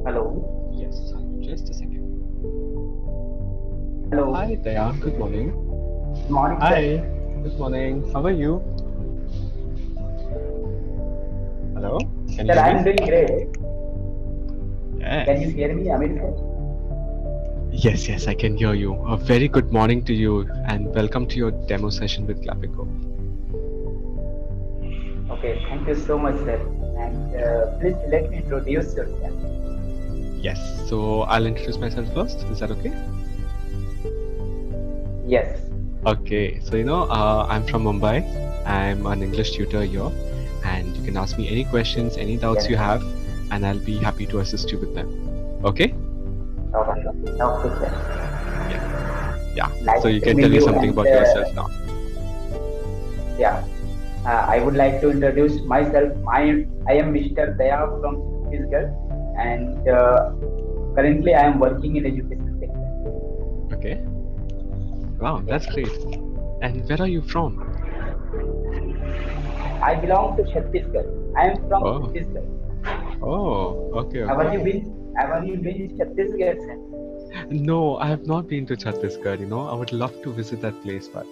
Hello. Yes, just a second. Hello. Hi, Dayan. Good morning. Good morning, sir. Hi. Good morning. How are you? Hello? Can you Sir, hear I me? am doing great. Can you Yes. hear me, Amir sir? Yes, I can hear you. A very good morning to you and welcome to your demo session with Clapico. Okay, thank you so much, sir. And please let me introduce yourself. Yes, so I'll introduce myself first. Is that okay? Yes. Okay, so I'm from Mumbai. I'm an English tutor here, and you can ask me any questions, any doubts Yes. you have, and I'll be happy to assist you with them. Okay? Okay. Okay, sir. Yeah. Nice So you to can meet tell me you. something And about yourself now. yeah, I would like to introduce myself. I am Mr. Daya from Chhattisgarh, and currently I am working in education sector. Okay. Wow, Yeah. that's great. And where are you from? I belong to Chhattisgarh. I am from Oh, Chhattisgarh. oh, okay, Have you okay. been? Have you been Chhattisgarh, sir? No, I have not been to Chhattisgarh, I would love to visit that place, but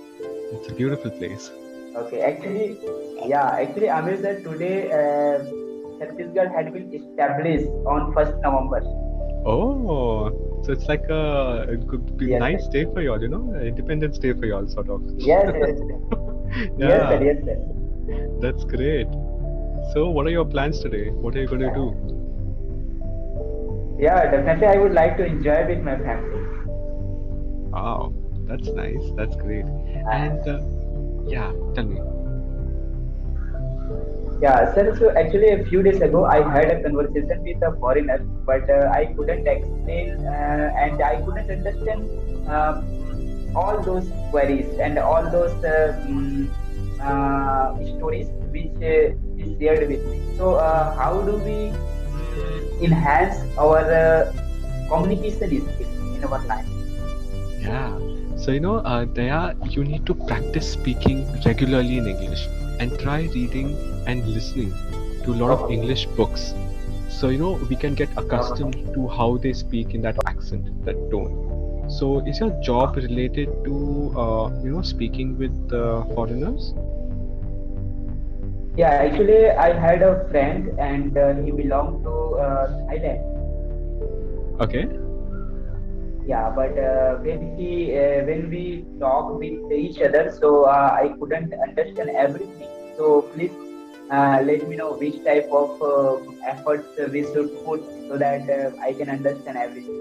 it's a beautiful place. Okay, actually, Amir sir, today Chhattisgarh had been established on 1st November. Oh, so it's like it could be Yes, sir. nice day for y'all, Independence Day for y'all, sort of. Yes, yes, sir. Yes, sir. Yeah, Yes, sir. that's great. So, what are your plans today? What are you going to Yeah, do? yeah, definitely. I would like to enjoy with my family. Wow, that's nice. That's great. Uh, And yeah, tell me. yeah, sir. So actually, a few days ago, I had a conversation with a foreigner, but I couldn't explain and I couldn't understand all those queries and all those stories which he shared with me. So, how do we enhance our communication skills in our life? Yeah. So, Daya, you need to practice speaking regularly in English and try reading and listening to a lot of Okay. English books. So, we can get accustomed Okay. to how they speak in that accent, that tone. So, is your job related to, speaking with foreigners? Yeah, actually, I had a friend and he belonged to Thailand. Okay. Yeah, but when we talk with each other, so I couldn't understand everything. So please let me know which type of efforts we should put so that I can understand everything.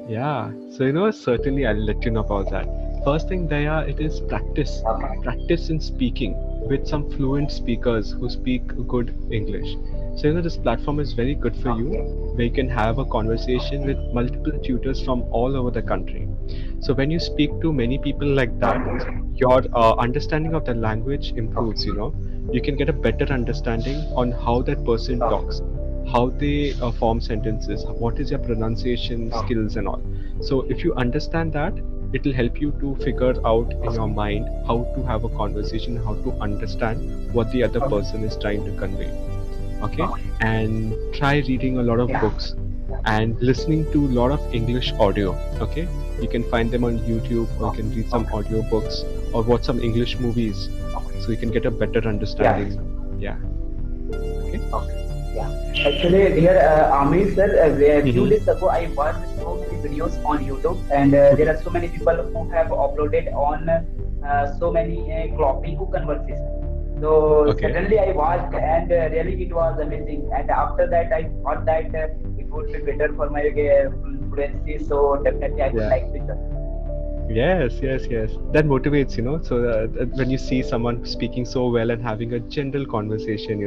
Yeah, so certainly I'll let you know about that. First thing, Daya, it is practice. Okay. Practice in speaking with some fluent speakers who speak good English. So, this platform is very good for you, Okay. where you can have a conversation with multiple tutors from all over the country. So, when you speak to many people like that, Okay. your understanding of the language improves, Okay. You can get a better understanding on how that person Okay. talks, how they form sentences, what is your pronunciation Okay. skills and all. So if you understand that, it will help you to figure out in your mind how to have a conversation, how to understand what the other Okay. person is trying to convey. Okay, Okay. and try reading a lot of Yeah. books and listening to a lot of English audio. Okay, you can find them on YouTube, or you Okay. can read some Okay. audio books or watch some English movies, Okay. so you can get a better Yeah. understanding. Yeah. Okay. Okay. Yeah. Actually, dear Amir sir, a few Mm-hmm. days ago I watched so many videos on YouTube, and there are so many people who have uploaded on so many Klopiku conversations. So Okay. suddenly I watched, and really it was amazing. And after that, I thought that it would be better for my fluency. So definitely, I would Yeah. like to join. Yes. That motivates, So when you see someone speaking so well and having a general conversation,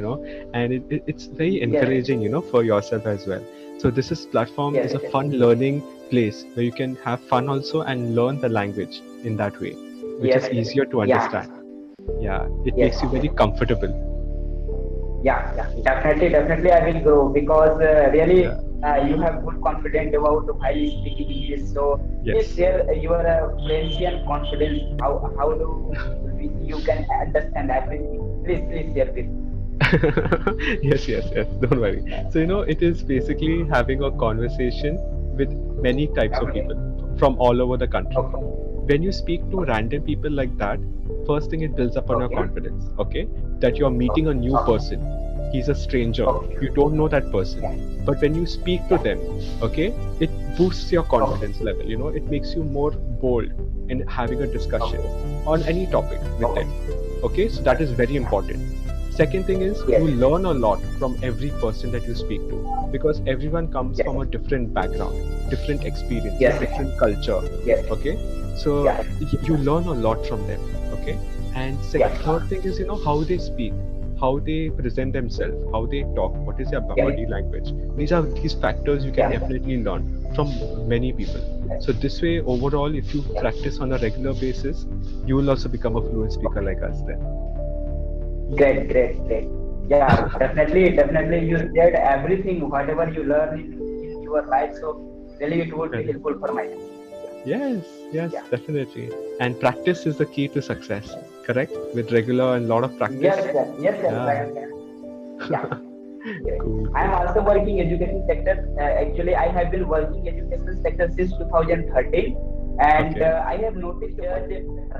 and it's very Yes. encouraging, for yourself as well. So this is platform is Yes. a Yes. fun learning place where you can have fun also and learn the language in that way, which Yes. is easier to Yeah. understand. Yeah, it Yes. makes you very Yes. comfortable. Yeah, definitely I will grow because Yeah. really you have good confidence about while speaking English. So please Yes. share your fluency and confidence. How do you can understand everything? Please share with me. Yes, yes, yes. Don't worry. So, it is basically having a conversation with many types of Okay. people from all over the country. Okay. When you speak to random people like that, first thing it builds up on your Okay. confidence, okay? That you're meeting a new Okay. person. He's a stranger. Okay. You don't know that person. Yeah. But when you speak to Yeah. them, okay, it boosts your Okay. confidence level. It makes you more bold in having a discussion Okay. on any topic with them. Okay. Okay, so that is very important. Second thing is Yes. you learn a lot from every person that you speak to, because everyone comes Yes. from a different background, different experience, Yes. different culture. Yes. Okay, so Yeah. you learn a lot from them. Okay, and Yeah. third thing is how they speak, how they present themselves, how they talk, what is their Yeah. body language. These factors you can Yeah. definitely learn from many people. Yes. So this way, overall, if you practice on a regular basis, you will also become a fluent speaker like us then. Great, great, great. Yeah, definitely, definitely. You shared everything, whatever you learn in your life. So really, it would be Correct. helpful for my. Yes, yes, Yeah. definitely. And practice is the key to success, correct? With regular and lot of practice. Yes, sir. Yes, sir. Yeah. Right. Yeah. Yes. Cool. I am also working education sector. Actually, I have been working education sector since 2013, and Okay. I have noticed that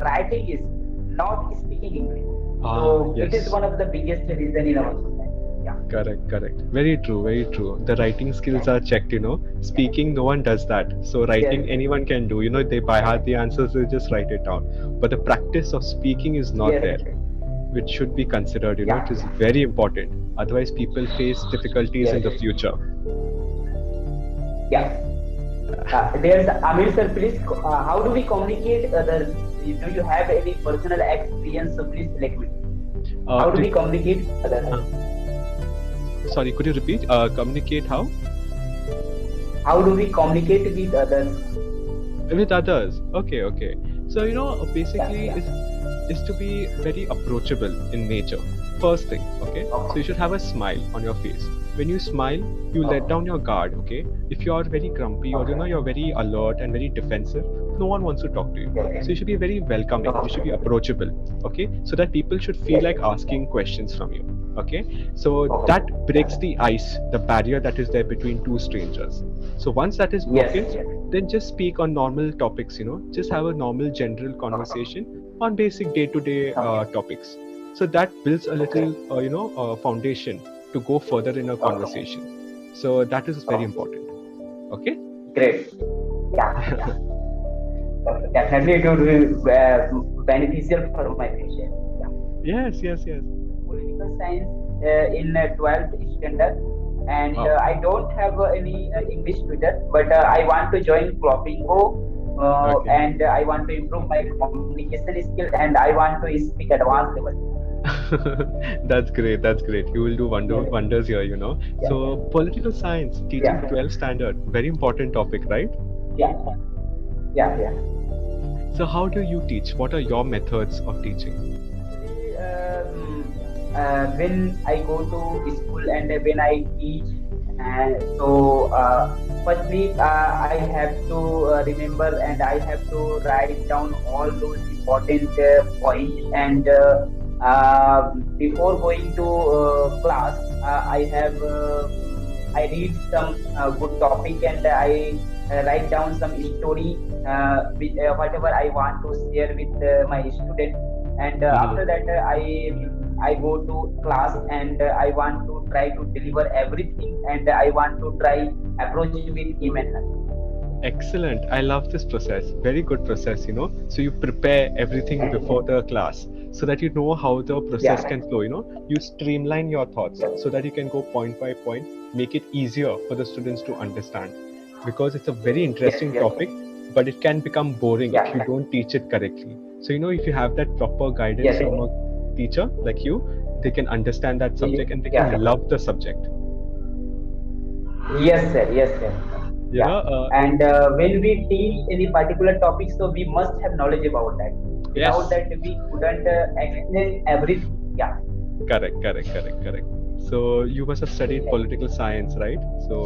writing is not speaking English. So it is Yes. one of the biggest reason in our society. Yeah. Correct, correct. Very true, very true. The writing skills are checked. Speaking, no one does that. So writing, Yes. anyone can do. They by heart the answers, they just write it down. But the practice of speaking is not Yes. there, which should be considered. Yeah. It is very important. Otherwise, people face difficulties in Yes. the future. Yeah. There's Amir sir, please. How do we communicate others? Do you have any personal experience? So please let me. How do we communicate others? Sorry, could you repeat? Communicate how? How do we communicate with others? With others. Okay, okay. So basically Yeah. is to be very approachable in nature. First thing, okay? So you should have a smile on your face. When you smile, you let down your guard, okay? If you are very grumpy or you're very alert and very defensive, no one wants to talk to you. So you should be very welcoming. You should be approachable, okay? So that people should feel like asking questions from you, okay? So that breaks the ice, the barrier that is there between two strangers. So once that is broken, Yes. then just speak on normal topics, just have a normal general conversation on basic day-to-day topics. So that builds a little, foundation to go further in a conversation. So that is very important. Okay? Great. Yeah. Definitely it would be beneficial for my future. Yeah. Yes, yes, yes. Political science in 12th standard, and Wow. I don't have any English tutor, but I want to join Clopingo, Okay. and I want to improve my communication skill, and I want to speak advanced level. That's great. That's great. You will do wonders here. So political science, teaching Yeah. 12th standard, very important topic, right? Yeah. Yeah. Yeah. So how do you teach? What are your methods of teaching? When I go to school and when I teach, firstly I have to remember and I have to write down all those important points, and before going to class, I read some good topic, and I write down some story, whatever I want to share with my student, and after that I go to class, and I want to try to deliver everything, and I want to try approach with him and her. Excellent. I love this process. Very good process. So you prepare everything before the class so that you know how the process can flow. You streamline your thoughts so that you can go point by point, make it easier for the students to understand, because it's a very interesting topic, but it can become boring if you don't teach it correctly. So if you have that proper guidance from a teacher like you, they can understand that subject and they can love the subject. Yes, sir. Yes, sir. And when we teach any particular topic, so we must have knowledge about that. Without that, we couldn't explain everything. Yeah. Correct. So you must have studied political science, right? So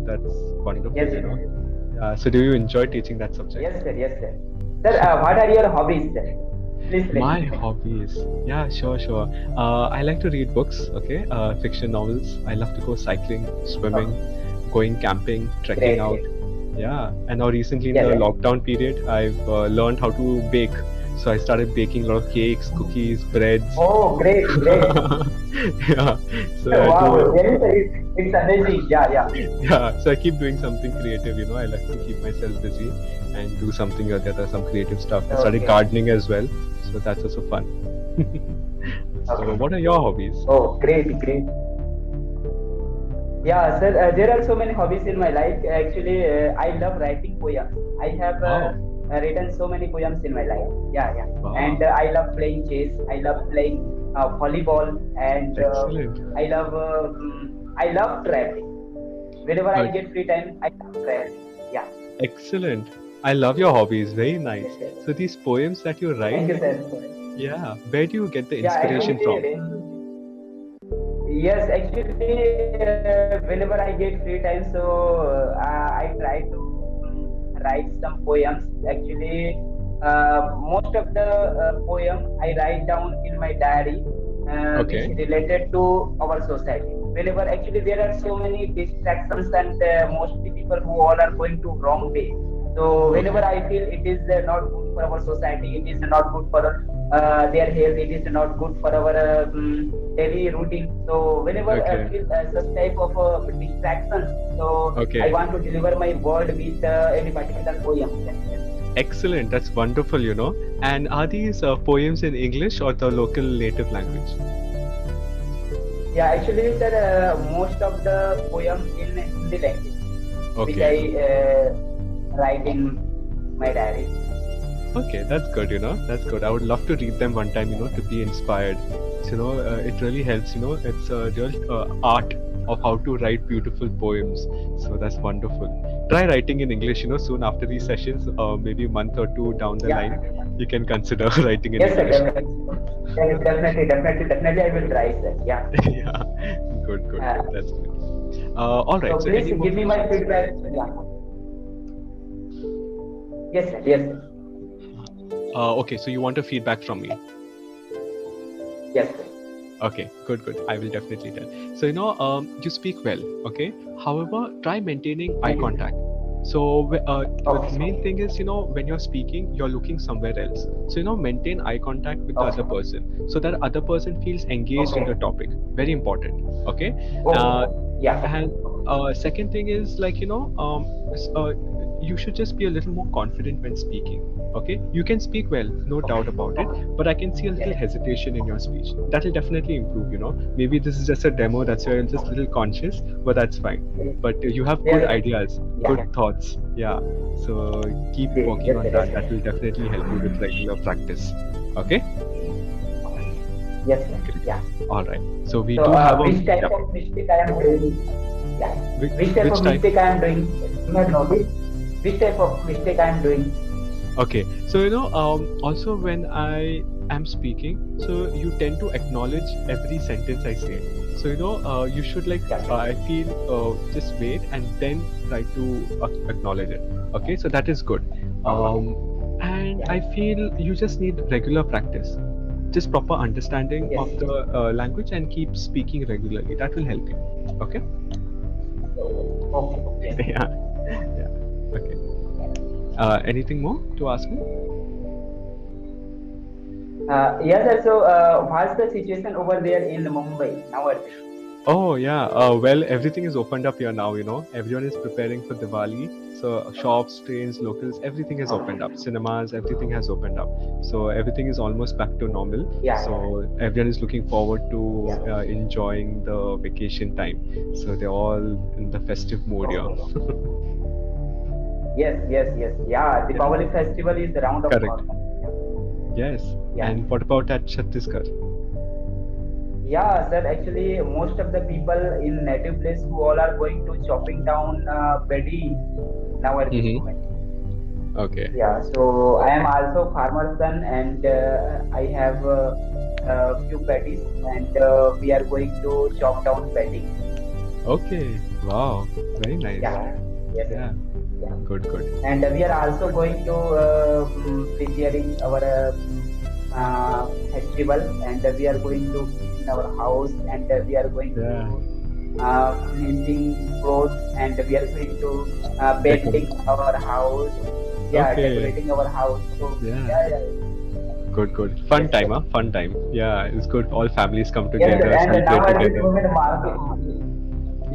that's wonderful. Yes, So do you enjoy teaching that subject? Yes, sir. Yes, sir. Sir, what are your hobbies, sir? Please let My me know. hobbies. Yeah, sure. I like to read books, okay? Fiction novels. I love to go cycling, swimming, Okay. going camping, trekking Great, out. great. Yeah, and now recently in Yes, the yes. lockdown period, I've learned how to bake. So I started baking a lot of cakes, cookies, breads. Oh, great, great. Yeah, so I Wow, do. it's amazing. Yeah, yeah. Yeah, so I keep doing something creative. I like to keep myself busy and do something or the other, some creative stuff. I started Okay, gardening as well, so that's also fun. So, okay. what are your hobbies? Oh, great, great. Yeah, sir. There are so many hobbies in my life. Actually, I love writing poems. I have Wow, written so many poems in my life. Yeah, yeah. And wow, I love playing chess. I love playing volleyball, and excellent, I love traveling. Whenever I good, get free time, I love traveling. Yeah. excellent. I love your hobbies, very Yes, nice. sir. So, these poems that you write, Thank you, sir. yeah, where do you get the Yeah, inspiration from? actually, yes, actually, whenever I get free time, so I try to write some poems. Actually, most of the poem I write down in my diary, which Okay, related to our society. Whenever actually there are so many distractions and mostly people who all are going to wrong way. So whenever okay, I feel it is not good for our society, it is not good for their health, it is not good for our daily routine. So whenever I okay, feel such type of distractions, so I okay. want to deliver my word with any particular poem. Yes, yes. Excellent, that's wonderful. And are these poems in English or the local native language? Yeah, actually, sir, most of the poem in Hindi language, which Okay, I write in my diary. okay, that's good. That's good. I would love to read them one time, to be inspired. So, it really helps. It's a real art of how to write beautiful poems. So, that's wonderful. Try writing in English, soon after these sessions, maybe a month or two down the Yeah. line, you can consider writing in Yes, sir, English. definitely. Definitely, I will try, sir. Yeah. Yeah, good. Uh, That's good. All right, so so please any more give me my questions? feedback. Yeah. Yes, sir. Yes, sir. Okay, so you want a feedback from me. Yes, sir. Okay, good. I will definitely tell. So, you speak well, okay? However, try maintaining eye Thank you, contact. sir. So, the main Okay. thing is, when you're speaking, you're looking somewhere else. So, maintain eye contact with the other Okay. person so that other person feels engaged in the Okay. topic. Very important, okay? Uh, Okay. Yeah. and second thing is like, you should just be a little more confident when speaking. Okay, you can speak well, no doubt Okay. about it, Okay. but I can see a little Yes. hesitation in your speech. That will definitely improve. Maybe this is just a demo, that's why you're just a little conscious, but that's fine. But you have good Yes. ideas, Yeah. good thoughts. Yeah, so keep working Yes, on sir. that. Yes, That will sir. definitely help you with regular practice. Okay, Yes, sir. great. Yeah. All right, so we So, do have a, which type yeah, of mistake I am doing? Yeah. which, Which type which of type? mistake I am doing? You have noticed which type of mistake I am doing? Okay, so also when I am speaking, so you tend to acknowledge every sentence I say. So you should like Yeah. I feel just wait and then try to acknowledge it. Okay, so that is good. Okay. And Yeah. I feel you just need regular practice, just proper understanding Yes. of the language and keep speaking regularly. That will help you. Okay. Okay. Yes. Yeah. Yeah. Okay. Anything more to ask me? Yes, sir. So, what's the situation over there in Mumbai nowadays? Oh yeah, well everything is opened up here now. Everyone is preparing for Diwali. So shops, trains, locals, everything has opened up. Okay. Cinemas, everything has opened up. So everything is almost back to normal. Yeah. So everyone is looking forward to Yeah. enjoying the vacation time. So they're all in the festive mood here. Okay. Yes. Yes. Yes. Yeah. The Yeah, Diwali festival is around the correct. corner. Yes. Yeah. And what about at Chhattisgarh? Yeah, sir. Actually, most of the people in native place who all are going to chopping down paddy now at this Mm-hmm. moment. Okay. Yeah. So I am also farmer son, and I have a few paddies, and we are going to chop down paddy. Okay. Wow. Very nice. Yeah. Yes, sir. Yeah. Yeah. Good. And we are also going to preparing our festival, and we are going to clean our house, and we are going Yeah. to cleansing clothes, and we are going to Decorate. painting our house. Yeah, Okay. decorating our house. So Yeah. yeah, yeah. Good, good. Fun Yes, time, sir. huh? Fun time. Yeah, it's good. All families come Yes, sir. together, And now celebrate at this together. moment, market.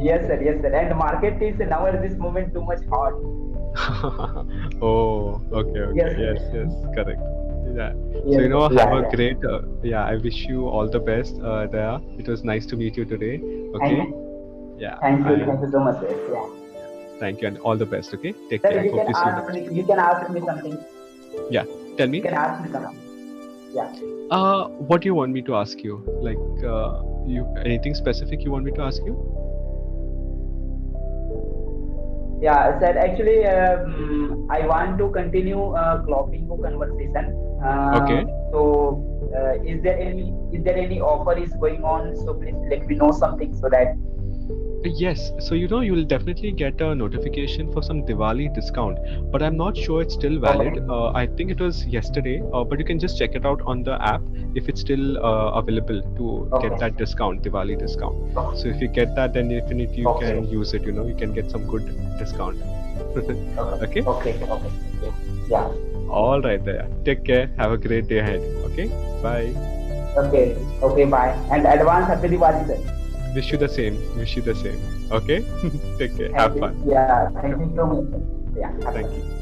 Yes, sir. Yes, sir. And market is now at this moment too much hot. Oh, okay, okay. Yes, Yes, yes, sir. correct. Yeah. So, Yes, sir. have Yeah, a yeah. great, yeah, I wish you all the best, Daya. It was nice to meet you today. Okay. Thank, Yeah. thank you so much, sir. Yeah. Thank you and all the best. Okay. Take Sir, care. you Hope can to see you ask next me. time. You can ask me something. Yeah. Tell You me. can ask me something. Yeah. What do you want me to ask you? Like, you anything specific you want me to ask you? Yeah, sir. Actually, I want to continue clothing conversation. Okay. Is there any offer is going on? So please let me know something so that. Yes, so you'll definitely get a notification for some Diwali discount, but I'm not sure it's still valid. Okay. I think it was yesterday, but you can just check it out on the app if it's still available to get Okay. that discount, Diwali discount. Okay. So if you get that, then definitely you Okay. can use it. You can get some good discount. Okay. Okay. Okay. Okay. Yeah. All right, there. Take care. Have a great day ahead. Okay. Bye. Okay. Okay. Bye. And advance happy Diwali, sir. Wish you the same. Wish you the same. Okay. Take care. Thank Have you. fun. Yeah. Thank you so much, sir. Yeah. Happy. Thank you.